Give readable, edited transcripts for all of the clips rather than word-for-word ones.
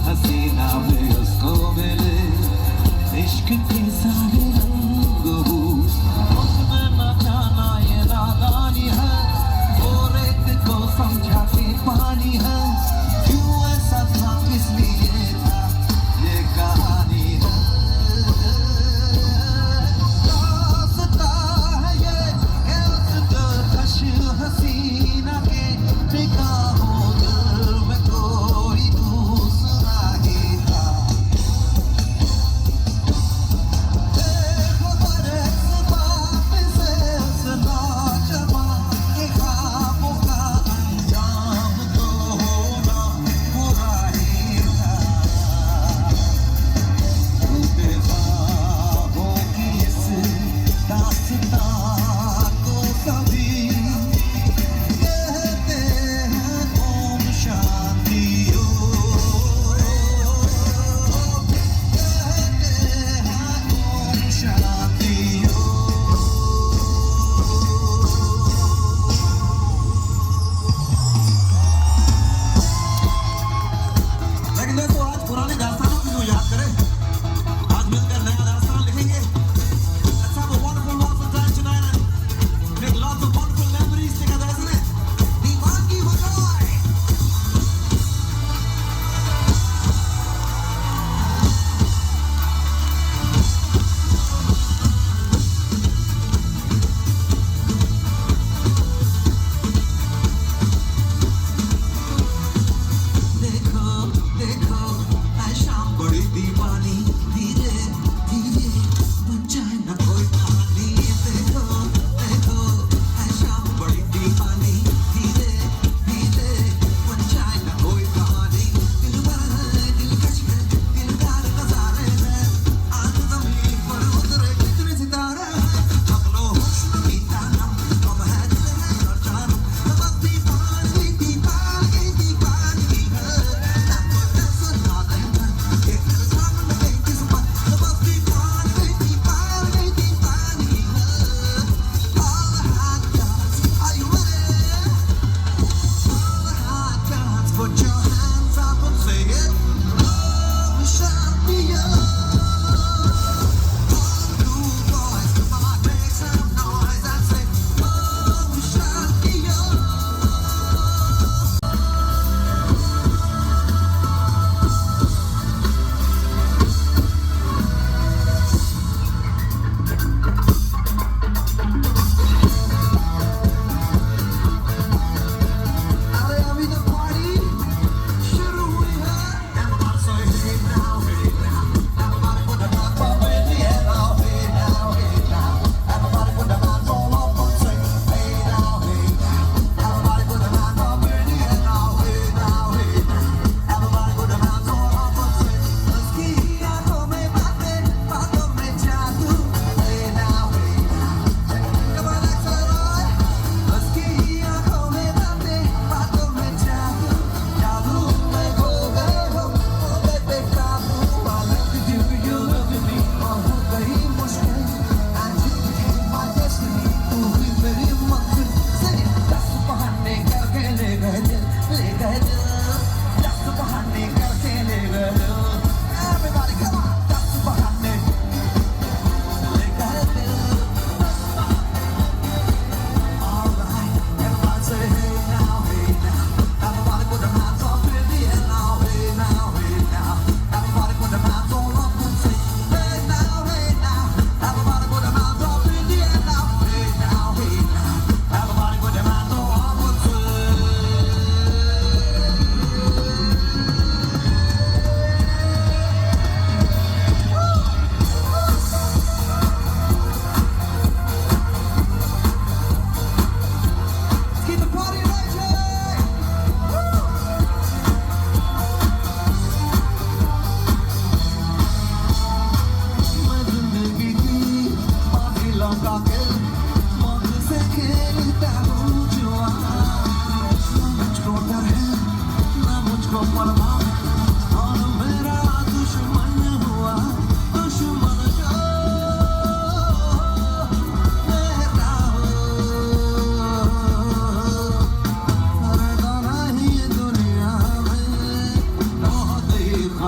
हसीना में उसको मिले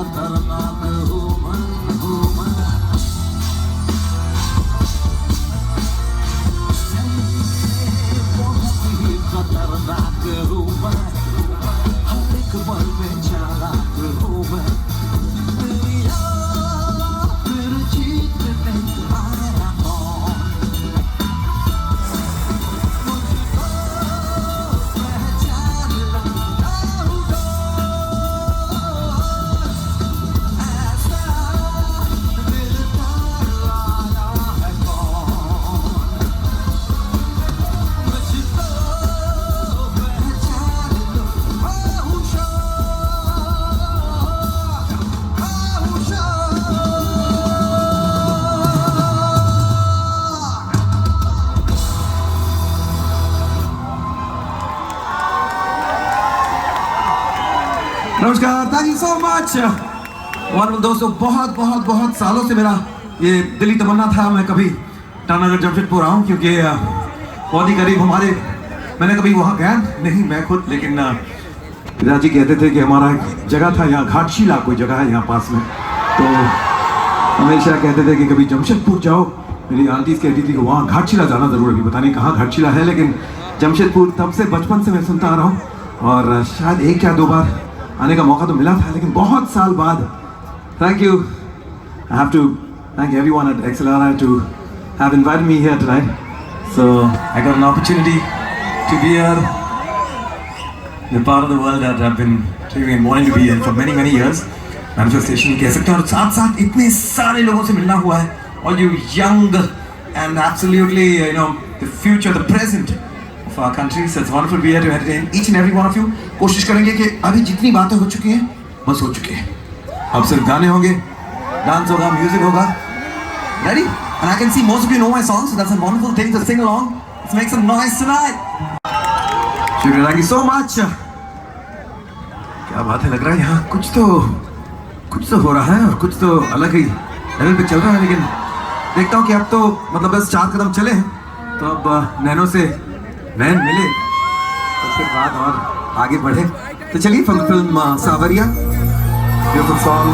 खतरनाक हूँ मैं बहुत ही खतरनाक हूँ मैं हर एक पल में चालाक हूँ मैं दुनिया फिर जीतने आया कौन नमस्कार, थैंक यू सो मच। वनरफुल दोस्तों, बहुत बहुत बहुत सालों से मेरा ये दिली तमन्ना था मैं कभी टानागढ़ जमशेदपुर आऊँ, क्योंकि बहुत ही करीब हमारे, मैंने कभी वहाँ गया नहीं मैं खुद, लेकिन पिताजी कहते थे कि हमारा एक जगह था यहाँ, घाटशिला कोई जगह है यहाँ पास में, तो हमेशा कहते थे कि कभी जमशेदपुर जाओ। मेरी आंटीज कहती थी कि वहाँ घाटशिला जाना ज़रूर, अभी पता नहीं कहाँ घाटशिला है, लेकिन जमशेदपुर तब से बचपन से मैं सुनता आ रहा हूँ, और शायद एक या दो बार आने का मौका तो मिला था, लेकिन बहुत साल बाद। Thank you, I have to thank everyone at XLR to have invited me here tonight. So I got an opportunity to be here, the part of the world that I've been dreaming and wanting to be in for many years. Manifestation कह सकते हैं, और साथ साथ इतने सारे लोगों से मिलना हुआ है, all you young and absolutely the future, the present of our country. So it's wonderful to be here to entertain each and every one of you. कोशिश करेंगे कि अभी जितनी बातें हो चुकी हैं बस हो चुकी हैं, अब सिर्फ गाने होंगे, डांस होगा, म्यूजिक होगा। Ready? And I can see most of you know my songs, so that's a wonderful thing to sing along. Let's make some noise tonight. शुक्रिया, thank you so much. क्या बात है, लग रहा है यहाँ कुछ तो हो रहा है और कुछ तो अलग ही लेवल पे चल रहा है, लेकिन देखता हूँ कि अब तो मतलब बस 4 कदम चले हैं, तो अब नैनो से नैन मिले तो फिर बात और आगे बढ़े। तो चलिए, फिल्म सावरिया, ब्यूटीफुल सॉन्ग।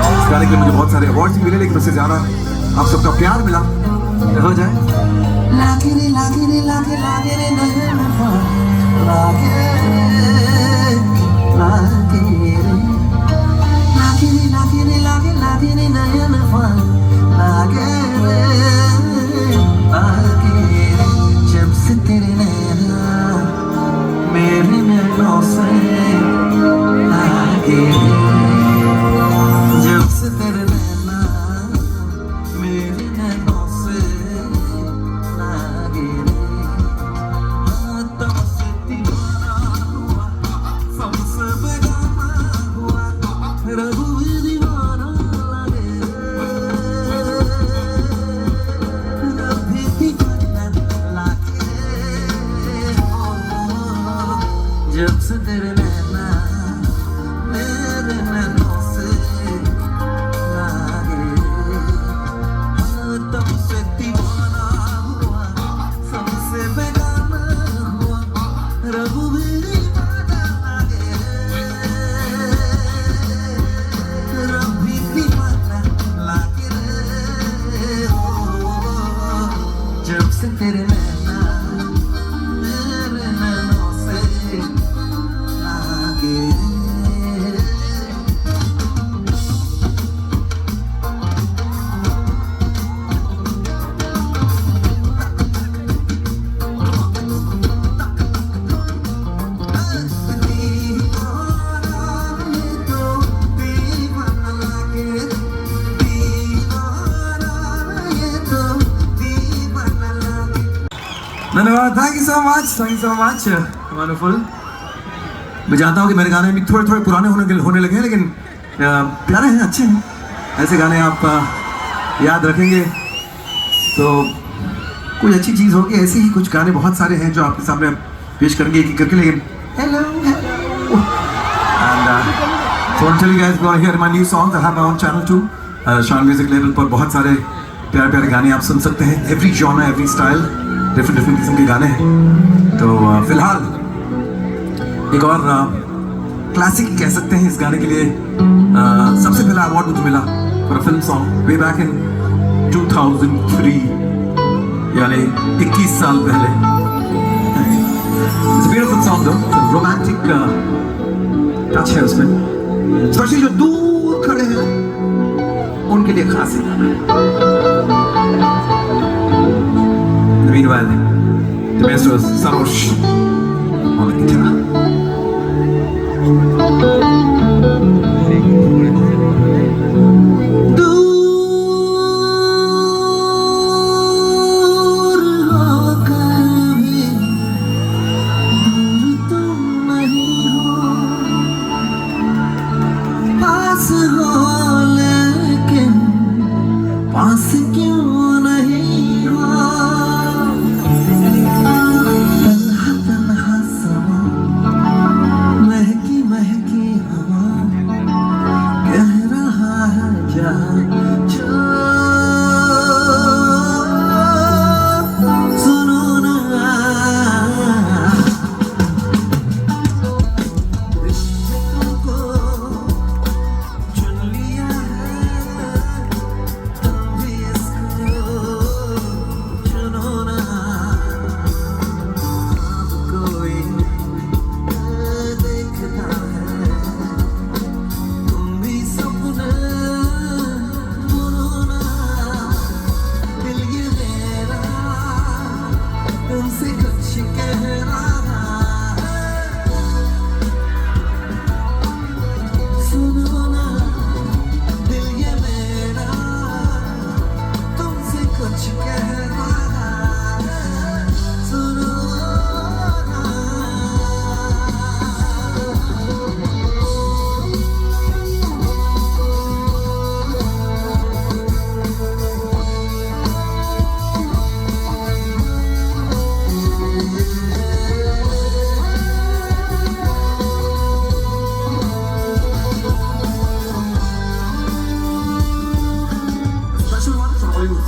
इस गाने के लिए मुझे बहुत सारे अवार्ड्स भी मिले, लेकिन उससे ज़्यादा आप सबका प्यार मिला, तो हो जाए। लागे रे लागे रे लागे लागे रे नयन लागे लागे रे लागे रे लागे रे लागे लागे रे नयन लागे रे लागे रे जब से तेरे नैना मेरे नैनों से लागे रे, जब से तेरे नैना मेरे नैनों से लागे रे, तब से दीवाना हुआ, सबसे बेगाना हुआ, रहू दीवाना लागे रे, जब भी दीवाना लागे रे, जब से तेरे नैना मेरे नैनों से लागे रे, तब से दीवाना हुआ, सबसे बेगाना हुआ, रहू भी दीवाना लागे रे, रब भी दीवाना लागे रे, जब से तेरे नैना मेरे नैनों से लागे रे। धन्यवाद, thank you so much, wonderful. मैं जानता हूँ कि मेरे गाने भी थोड़े थोड़े पुराने होने लगे हैं, लेकिन प्यारे हैं, अच्छे हैं। ऐसे गाने आप याद रखेंगे तो कोई अच्छी चीज़ होगी। ऐसे ही कुछ गाने बहुत सारे हैं जो आपके सामने पेश करेंगे एक एक करके, लेकिन hello and so I want to tell you guys, go hear my new songs. I have my own channel too, Shaan Music Label पर बहुत सारे प्यारे प्यारे गाने आप सुन सकते हैं। Every genre, every style, different किस्म के गाने हैं। तो फिलहाल एक और क्लासिक कह सकते हैं इस गाने के लिए सबसे पहला अवार्ड मुझे मिला for a film song way back in 2003, यानी 21 साल पहले। It's a beautiful song though, it's a romantic touch है उसमें, स्पेशली जो दूर खड़े हैं उनके लिए खास है। Meanwhile, the maestro is Sarosh on the guitar.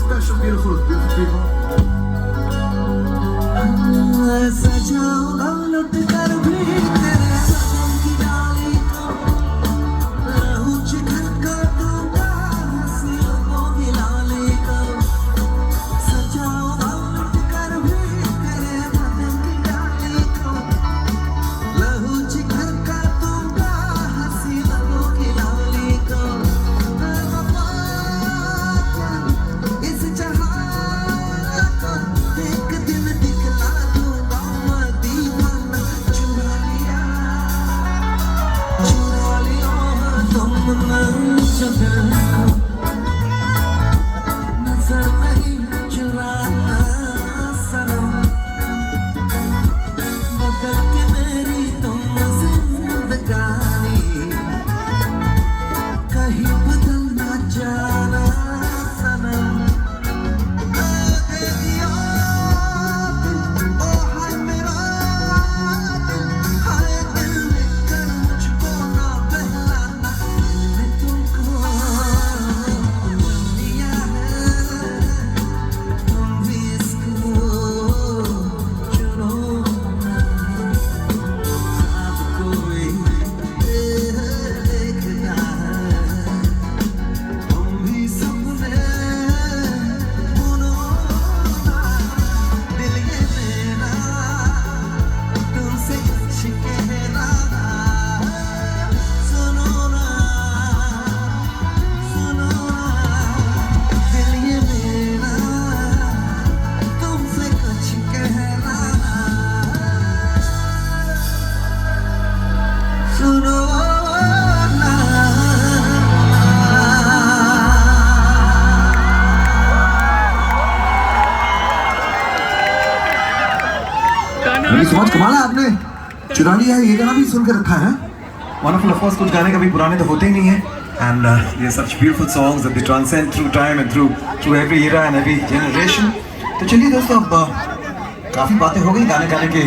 Special, beautiful people. सजाऊंगा लुट कर भी तेरे सनम की डाली को, रहूं जिगर कर दूंगा हंसी लोगों की लाली को। सजाऊंगा लुट कर भी तेरे सनम की डाली को, रहूं जिगर कर दूंगा हंसी लोगों की लाली को। नजर नहीं चुराना सनम, बदल के मेरी तुम जिंदगानी, कहीं बदल ना जाना सनम। समझ कमाल है, आपने चुरा लिया है, ये गाना भी सुन के रखा है। वंडरफुल। ऑफ कोर्स कुछ गाने कभी पुराने तो होते ही नहीं है, एंड ये such beautiful songs that they transcend through time and through every era and every generation. तो चलिए दोस्तों, अब काफ़ी बातें हो गई गाने गाने के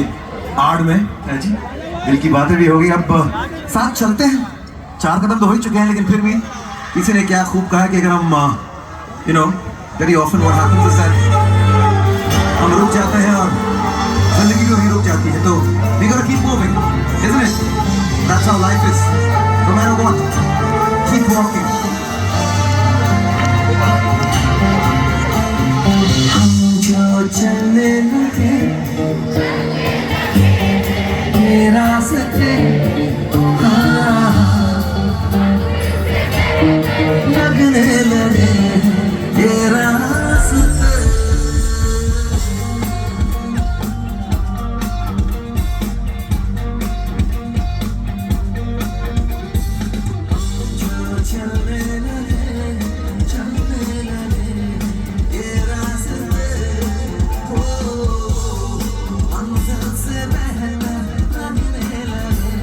आड़ में, है जी, दिल की बातें भी हो गई। अब साथ चलते हैं, 4 कदम तो हो ही चुके हैं, लेकिन फिर भी किसी ने क्या खूब कहा कि अगर हम you know very often what happens is that हम रुक जाते हैं और जिंदगी को भी रुक जाती है, तो we gotta keep moving, isn't it? That's how life is, no matter what. keep walking. हम जो चलने लगे ये रास्ते लगने लगे ये रास्ते जो चलने लगे ये रास्ते ओ मंजिल से बेहतर लगने लगे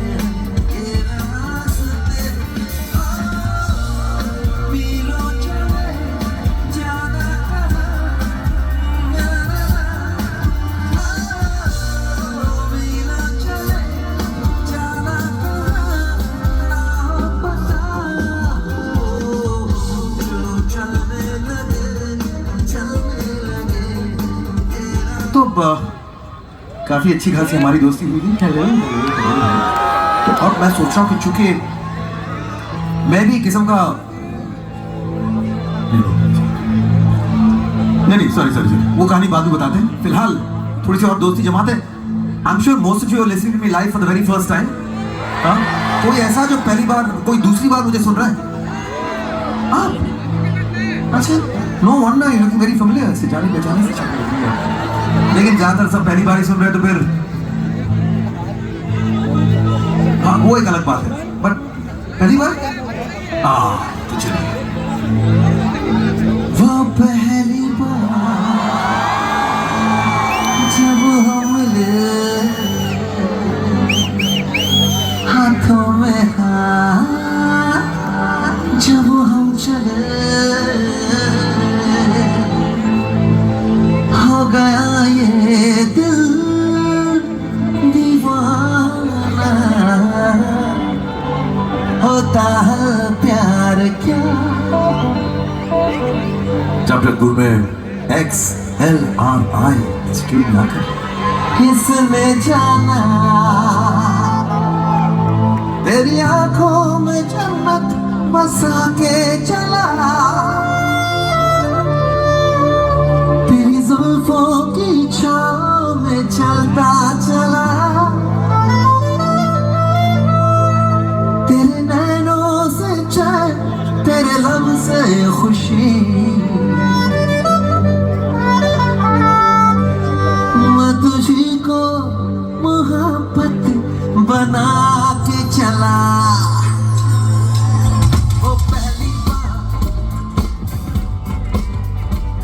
ये रास्ते मीलों चले जाना मीलों चले जाना ना पता जो चलने लगे तो काफी अच्छी खासी हमारी दोस्ती हुई थी। हेलो। तो अब मैं सोच रहा हूँ कि चूंकि मैं भी किस्म का नहीं सॉरी वो कहानी बाद में बताते हैं। फिलहाल थोड़ी सी और दोस्ती जमाते हैं। I am sure most of you are listening to me live for the very first time. कोई ऐसा जो पहली बार कोई दूसरी बार मुझे सुन रहा है? आप अच्छा no wonder you looking very familiar. से जाने पहचाने से शक्ल लग रही है। लेकिन ज्यादातर सब पहली बार ही सुन रहे हैं तो फिर हाँ वो एक अलग बात है। बट पहली बार तो चलिए वो पहली बार जब हम मिले हाथों में हाथ जब हम चले हो गया ये दिल दीवाना होता है प्यार क्या जमशेदपुर में XLRI इंस्टीट्यूट में आकर किसने जाना तेरी आंखों में जन्नत बसा के चला तेरी जुल्फों की छाँव में चलता चला तेरे नैनों से चैन तेरे लब से खुशी मैं तुझी को मोहब्बत बना के चला वो पहली बार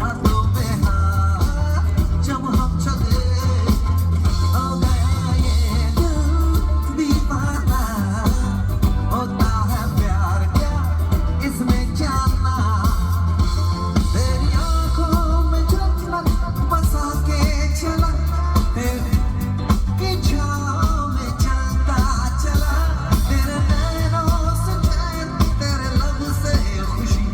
हाथों में हाथ जब हम चले हो गया ये दिल दीवाना होता है प्यार क्या इसमें जाना तेरी आंखों में जन्नत बसा के चला तेरे की छाँव में चलता चला तेरे नैनों से चैन तेरे लब से खुशी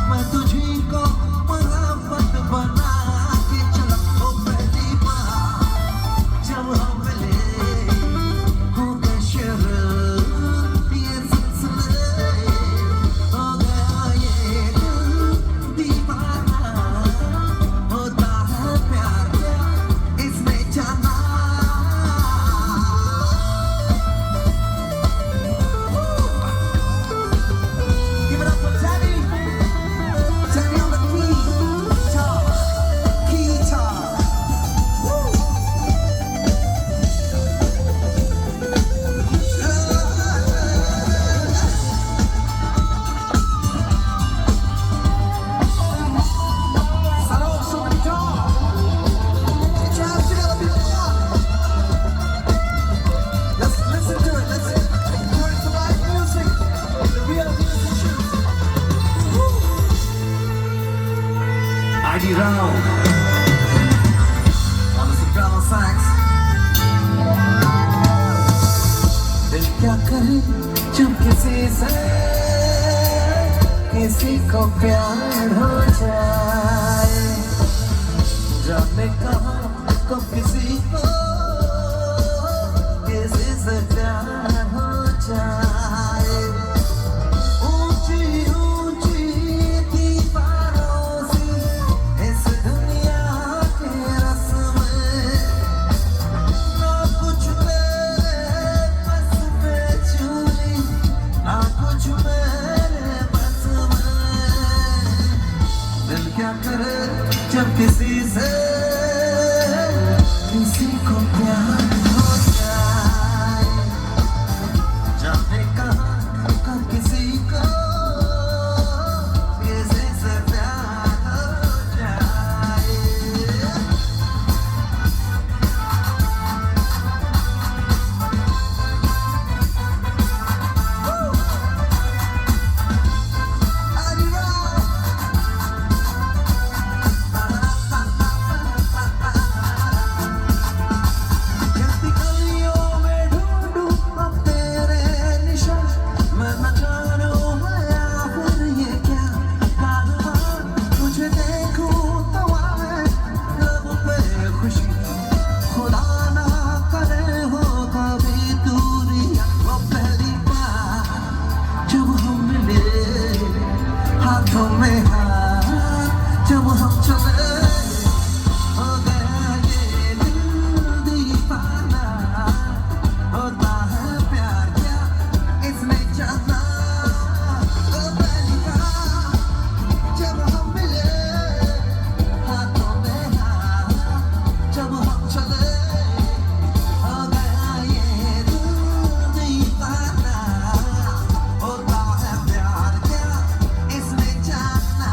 मैं तुझी को मोहब्बत बना के चला ओ पहली बार जब हम मिले हो गए शुरू ये सिलसिले हो गया ये दिल दीवाना होता है प्यार क्या इसमें जाना Give it up for Danny. Danny on the guitar. Woo. Salon sur le guitar. Jam together, people. Let's listen to it. Let's enjoy some live music. The real musicians. ID Rao On the soprano sax. दिल क्या करे जब किसी को प्यार हो जाए जाने कहाँ कब किसी को किसी से प्यार हो जाए ऊंची क्या करे जब किसी से किसी को प्यार हो जाए, जाने कहाँ कब किसी को किसी से प्यार हो जाए। कहती गलियों में ढूंढूं अब तेरे निशान, मैं न जानूं मैं आखिर ये क्या कारोबार, तुझे देखूं तो आए लब पे खुशी, खुदा ना करे हो कभी दूरियां। वो पहली बार जब हम मिले हाथों में हाथ जब हम चले, हो गया ये दिल दीवाना, होता है प्यार क्या इसने जाना। वो पहली बार जब हम मिले हाथों में हाथ जब हम चले, हो गया ये दिल दीवाना, होता है प्यार क्या इसने जाना।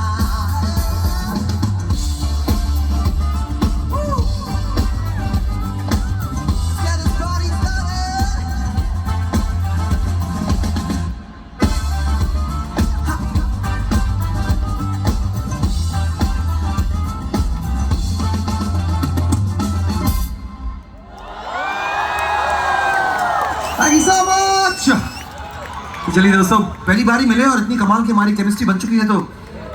Woo! Get this party started. Thank you so much. तो चलिए दोस्तों, पहली बार ही मिले और इतनी कमाल की हमारी केमिस्ट्री बन चुकी है, तो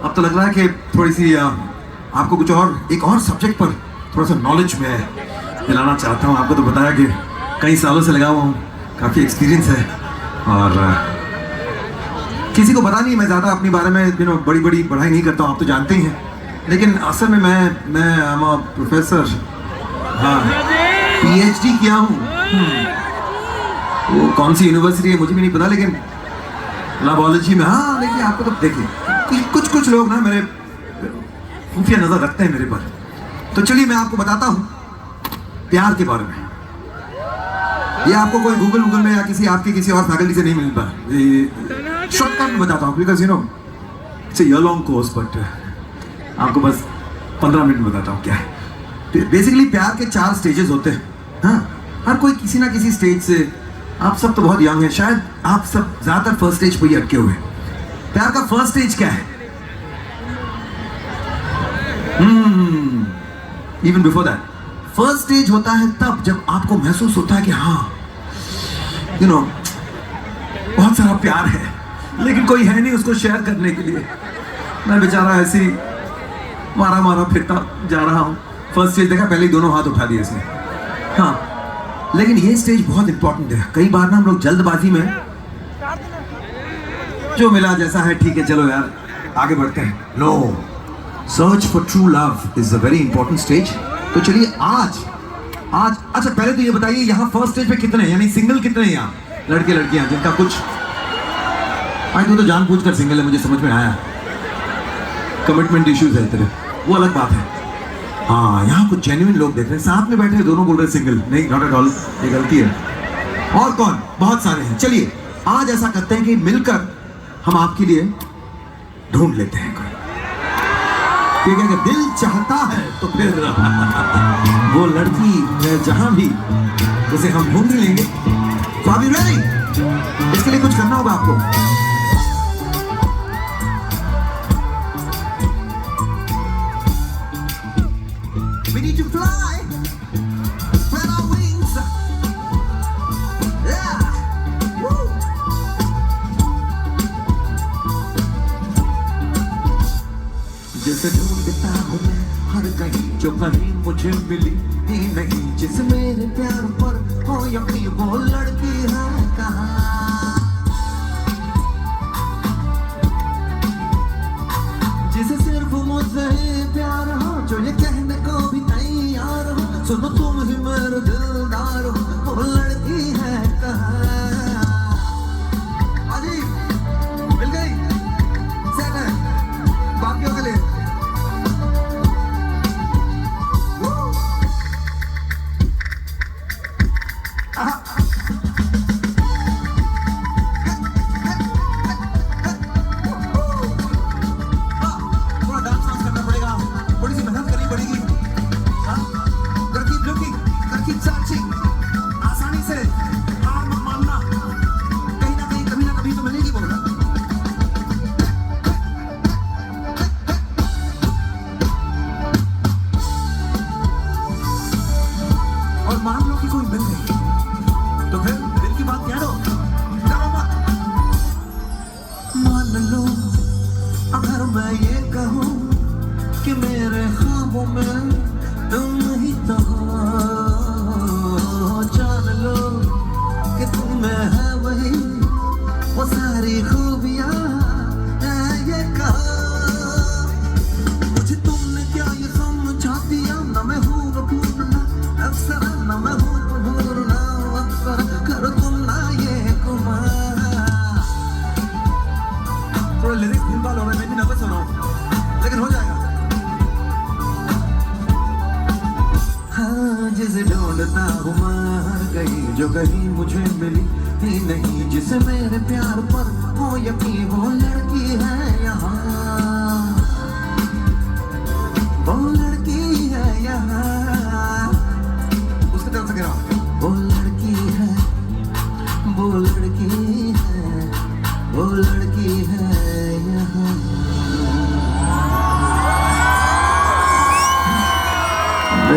अब तो लग रहा है कि थोड़ी सी आपको कुछ और एक और सब्जेक्ट पर थोड़ा सा नॉलेज में दिलाना चाहता हूँ। आपको तो बताया कि कई सालों से लगा हुआ हूँ, काफ़ी एक्सपीरियंस है और किसी को पता नहीं मैं ज़्यादा अपने बारे में बड़ी बड़ी पढ़ाई नहीं करता हूँ, आप तो जानते ही हैं। लेकिन असल में मैं एम अ प्रोफेसर, हाँ PhD किया हूँ। वो कौन सी यूनिवर्सिटी है मुझे भी नहीं पता, लेकिन लैबोलॉजी में। हाँ देखिए, आपको तो देखिए कुछ लोग ना मेरे खुफिया नजर रखते हैं मेरे पर। तो चलिए मैं आपको बताता हूँ प्यार के बारे में। ये आपको कोई गूगल में या किसी और फैकल्टी से नहीं मिल पाया। शॉर्टकट में बताता हूँ, because it's a year long course, but आपको बस 15 मिनट में बताता हूँ क्या है। बेसिकली प्यार के 4 स्टेजेस होते हैं। हाँ, हर कोई किसी ना किसी स्टेज से, आप सब तो बहुत यंग हैं, शायद आप सब ज्यादातर फर्स्ट स्टेज पर ही अटके हुए हैं। प्यार का फर्स्ट स्टेज क्या है? Even before that, first stage होता है तब जब आपको महसूस होता है कि हाँ बहुत सारा प्यार है, लेकिन कोई है नहीं उसको शेयर करने के लिए। मैं बेचारा ऐसे ही मारा फिरता जा रहा हूँ। फर्स्ट स्टेज देखा, पहले ही दोनों हाथ उठा दिए इसने। हाँ, लेकिन ये स्टेज बहुत इंपॉर्टेंट है। कई बार ना हम लोग जल्दबाजी में जो मिला जैसा है ठीक है चलो यार आगे बढ़ते हैं। No, search for true love is a very important stage. तो चलिए आज अच्छा पहले तो ये बताइए यहाँ फर्स्ट स्टेज पे कितने हैं, यानी सिंगल कितने हैं यहाँ, लड़के लड़कियां जिनका कुछ तू तो जानबूझकर सिंगल है, मुझे समझ में आया, कमिटमेंट इश्यूज है तेरे, वो अलग बात है। हाँ, यहाँ कुछ जेन्युइन लोग देख रहे हैं, साथ में बैठे हैं, दोनों बोल रहे सिंगल। नहीं, नॉट एट ऑल, ये गलती है। और कौन? बहुत सारे हैं। चलिए आज ऐसा करते हैं कि मिलकर हम आपके लिए ढूंढ लेते हैं कोई, ठीक है? अगर दिल चाहता है तो फिर वो लड़की जहां भी, उसे हम ढूंढ लेंगे। तो आप रेडी? इसके लिए कुछ करना होगा आपको। We need to fly, spread our wings. Yeah. Woo. जिसे ढूंढता हूँ मैं हर कहीं, जो कहीं मुझे मिली ही नहीं, जिस मेरे प्यार पर हो यकीन, वो लड़की है कहाँ? जिसे सिर्फ मुझसे प्यार हो, जो ये कहने को भी तैयार हो, सुनो तुम ही मेरे दिलदार हो, वो लड़की है कहाँ? अजी मिल गई, सेट है बाकियों के लिए।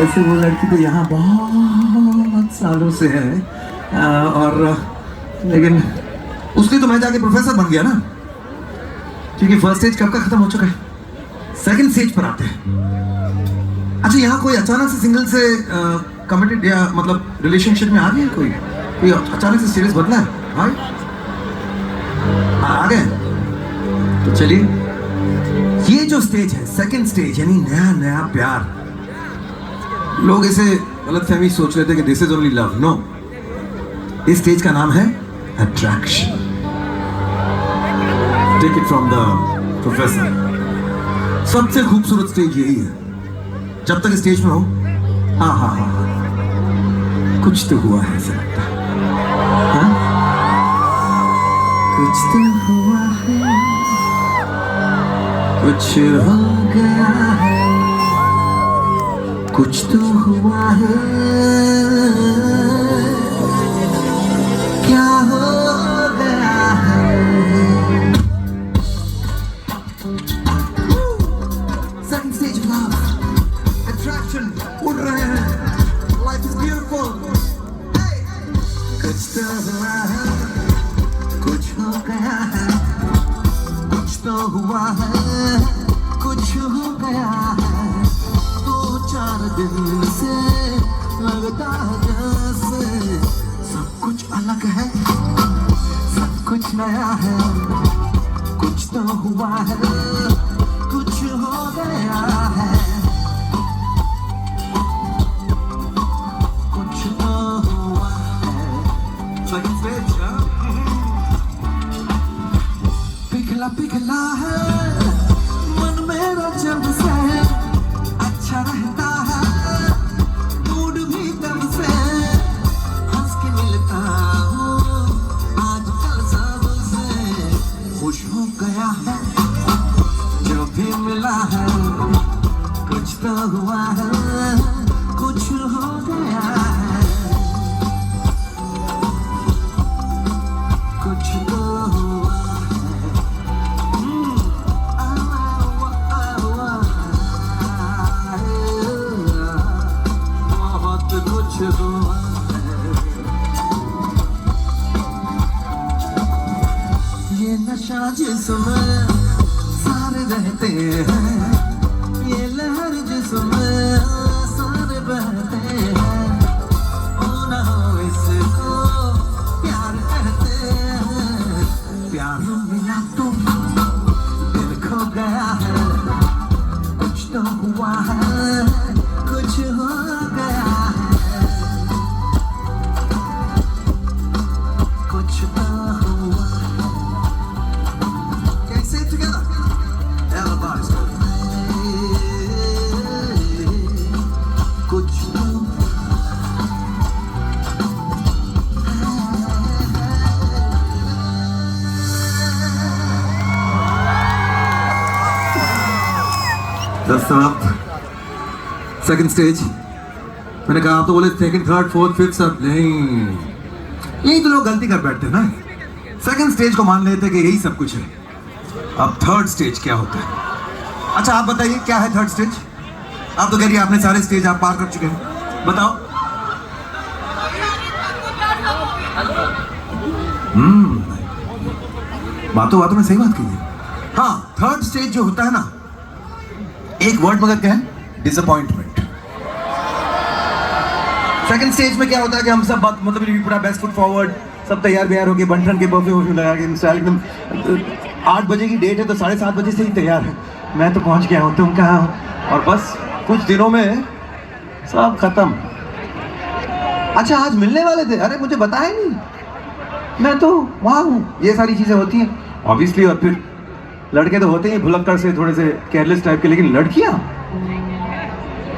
वैसे वो लड़की तो यहाँ बहुत सालों से है और लेकिन उसने तो मैं जाके प्रोफेसर बन गया ना, क्योंकि फर्स्ट स्टेज कब का खत्म हो चुका है, सेकंड स्टेज पर आते हैं। अच्छा, यहाँ कोई अचानक से सिंगल से कमिटेड या मतलब रिलेशनशिप में आ गया कोई अचानक से सीरियस बदला है भाई? आ गए तो चलिए, ये जो स्टेज है सेकंड स्टेज यानी नया नया प्यार। लोग इसे गलतफहमी सोच रहे थे कि this is only love. No, इस स्टेज का नाम है attraction. Take it from the professor. सबसे खूबसूरत स्टेज यही है। जब तक स्टेज में हो, हाँ हाँ हाँ हाँ, कुछ तो हुआ है ऐसा लगता है। हाँ? कुछ तो हुआ है, कुछ हो गया है, कुछ तो हुआ है, क्या हो गया है। Second stage of love, attraction, उड़ रहे हैं, life is beautiful. Hey! कुछ तो हुआ है, कुछ हो गया है, कुछ तो हुआ है, कुछ हो गया है। 2-4 दिन से लगता है जैसे सब कुछ अलग है, सब कुछ नया है। कुछ तो हुआ है, कुछ हो गया है, कुछ तो हुआ है। Second stage, पिघला पिघला है मन मेरा जब से, अच्छा रहता है मूड भी तब से, हंस के मिलता हूँ आजकल सबसे, खुश हो गया है जो भी मिला है। कुछ तो हुआ है, कुछ हो गया है, कुछ तो हुआ है। बहुत कुछ हुआ है। ये नशा जिसमें सारे रहते हैं, ये लहर जिसमें सारे बहते हैं, ओ ना हो इसको प्यार कहते हैं। प्यार मिला तो दिल खो गया है, कुछ तो हुआ है, कुछ हो गया है, कुछ तो हुआ है। Can you say it together? Everybody's कुछ तो सेकंड स्टेज। मैंने कहा आप तो बोले सेकंड थर्ड फोर्थ फिफ्थ सब नहीं, यही तो लोग गलती कर बैठते हैं ना। सेकंड स्टेज को मान लेते कि यही सब कुछ है। अब थर्ड स्टेज क्या होता है? अच्छा आप बताइए क्या है थर्ड स्टेज? आप तो कह रही आपने सारे स्टेज आप पार कर चुके हैं, बताओ। बातों में सही बात कीजिए। हाँ, थर्ड स्टेज जो होता है ना, एक वर्ड मगर क्या है? डिसअपॉइंटमेंट। सेकंड स्टेज में क्या होता है कि हम सब मतलब पूरा बेस्ट फुट फॉरवर्ड, सब तैयार व्यार होके बंटन के परफ्यूम लगा के स्टाइल एकदम। 8 बजे की डेट है तो 7:30 बजे से ही तैयार है। मैं तो पहुंच गया हूँ, तुम कहाँ हो? और बस कुछ दिनों में सब खत्म। अच्छा आज मिलने वाले थे, अरे मुझे बताया नहीं, मैं तो वहाँ हूँ। ये सारी चीजें होती हैं ऑब्वियसली। और फिर लड़के तो होते ही भुलक्कड़ से, थोड़े से केयरलेस टाइप के, लेकिन लड़कियाँ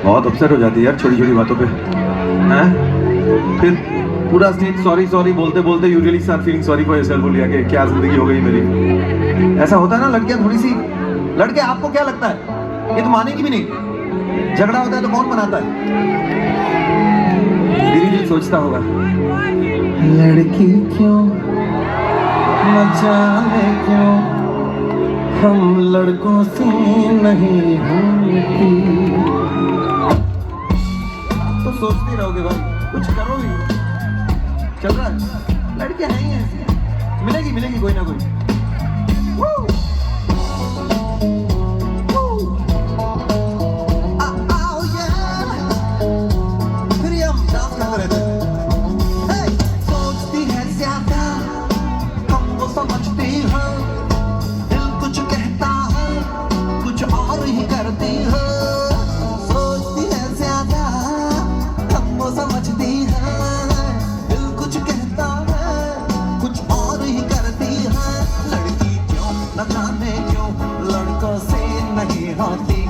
बहुत अपसेट हो जाती है यार छोटी छोटी बातों पे, हैं? फिर पूरा स्टेज सॉरी सॉरी बोलते बोलते you really start feeling sorry for yourself, बोलिया कि क्या जिंदगी हो गई मेरी। ऐसा होता है ना, लड़कियां थोड़ी सी। लड़के आपको क्या लगता है, ये तो मानेगी भी नहीं। झगड़ा होता है तो कौन मनाता है? दिल दिल सोचता होगा, लड़की क्यों न जाने क्यों हम लड़कों से नहीं होती। तो सोचते रहोगे भाई, कुछ करो भी। चल रहा है, लड़कियां नहीं है ऐसी, मिलेगी मिलेगी कोई ना कोई। सोचती है ज्यादा हमको समझती है, दिल कुछ कहता है कुछ और ही करती है। सोचती है ज्यादा हमको समझती है, दिल कुछ कहता है कुछ और ही करती है। लड़की क्यों न जाने क्यों लड़कों से नहीं होती।